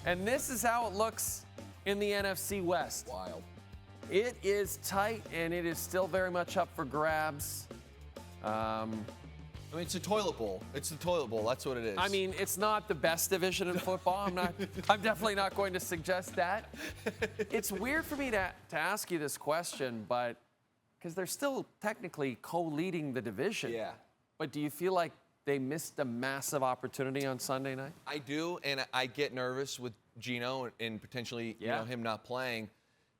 And this is how it looks in the NFC West. Wild. It is tight, and it is still very much up for grabs. I mean, it's a toilet bowl. It's the toilet bowl. That's what it is. I mean, it's not the best division in football. I'm definitely not going to suggest that. It's weird for me to ask you this question, but because they're still technically co-leading the division. Yeah. But do you feel like they missed a massive opportunity on Sunday night? I do, and I get nervous with Geno and potentially him not playing,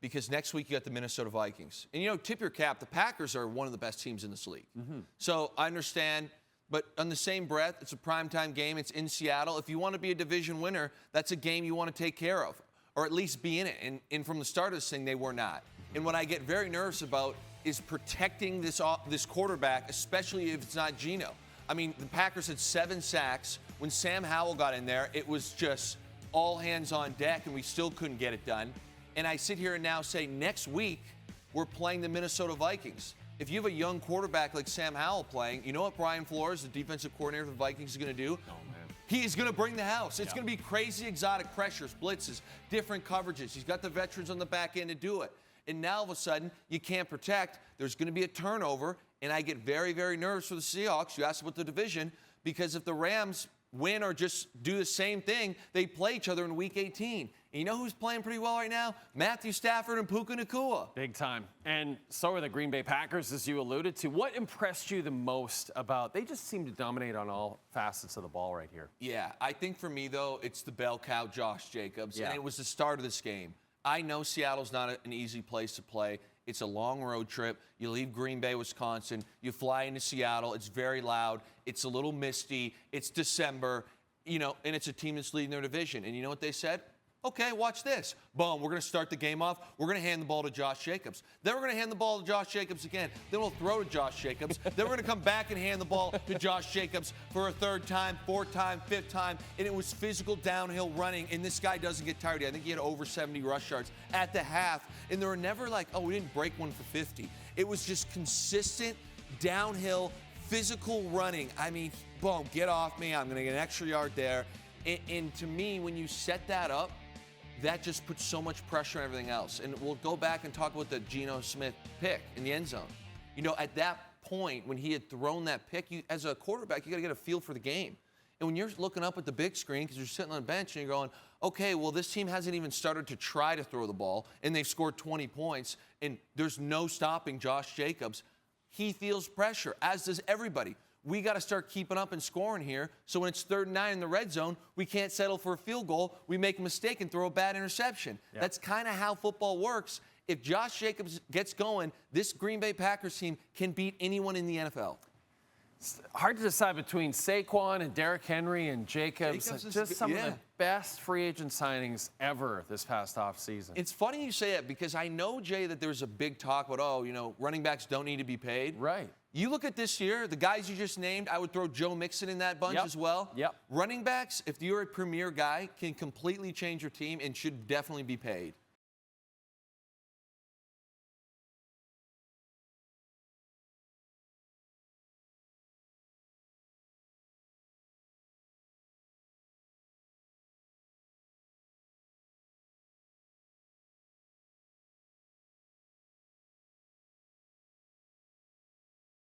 because next week you got the Minnesota Vikings. And, tip your cap, the Packers are one of the best teams in this league. Mm-hmm. So I understand, but on the same breath, it's a primetime game. It's in Seattle. If you want to be a division winner, that's a game you want to take care of, or at least be in it. And from the start of this thing, they were not. And what I get very nervous about is protecting this quarterback, especially if it's not Geno. I mean, the Packers had 7 sacks. When Sam Howell got in there, it was just all hands on deck, and we still couldn't get it done. And I sit here and now say, next week, we're playing the Minnesota Vikings. If you have a young quarterback like Sam Howell playing, you know what Brian Flores, the defensive coordinator for the Vikings, is going to do? Oh, man. He is going to bring the house. It's going to be crazy exotic pressures, blitzes, different coverages. He's got the veterans on the back end to do it. And now, all of a sudden, you can't protect. There's going to be a turnover. And I get very, very nervous for the Seahawks. You asked about the division, because if the Rams win or just do the same thing, they play each other in Week 18. And you know who's playing pretty well right now? Matthew Stafford and Puka Nacua. Big time. And so are the Green Bay Packers, as you alluded to. What impressed you the most about? They just seem to dominate on all facets of the ball right here. Yeah, I think for me, though, it's the bell cow, Josh Jacobs. Yeah. And it was the start of this game. I know Seattle's not an easy place to play. It's a long road trip. You leave Green Bay, Wisconsin. You fly into Seattle. It's very loud. It's a little misty. It's December, and it's a team that's leading their division. And you know what they said? Okay, watch this. Boom, we're going to start the game off. We're going to hand the ball to Josh Jacobs. Then we're going to hand the ball to Josh Jacobs again. Then we'll throw to Josh Jacobs. Then we're going to come back and hand the ball to Josh Jacobs for a 3rd time, 4th time, 5th time. And it was physical downhill running. And this guy doesn't get tired. I think he had over 70 rush yards at the half. And they were never like, oh, we didn't break one for 50. It was just consistent downhill, physical running. I mean, boom, get off me. I'm going to get an extra yard there. And to me, when you set that up, that just puts so much pressure on everything else. And we'll go back and talk about the Geno Smith pick in the end zone. At that point, when he had thrown that pick, as a quarterback, you got to get a feel for the game. And when you're looking up at the big screen, because you're sitting on the bench and you're going, okay, well, this team hasn't even started to try to throw the ball, and they've scored 20 points, and there's no stopping Josh Jacobs. He feels pressure, as does everybody. We got to start keeping up and scoring here. So when it's 3rd and 9 in the red zone, we can't settle for a field goal. We make a mistake and throw a bad interception. Yep. That's kind of how football works. If Josh Jacobs gets going, this Green Bay Packers team can beat anyone in the NFL. It's hard to decide between Saquon and Derrick Henry and Jacobs. Just some of the best free agent signings ever this past offseason. It's funny you say that, because I know, Jay, that there's a big talk about, running backs don't need to be paid. Right. You look at this year, the guys you just named, I would throw Joe Mixon in that bunch as well. Yep. Running backs, if you're a premier guy, can completely change your team and should definitely be paid.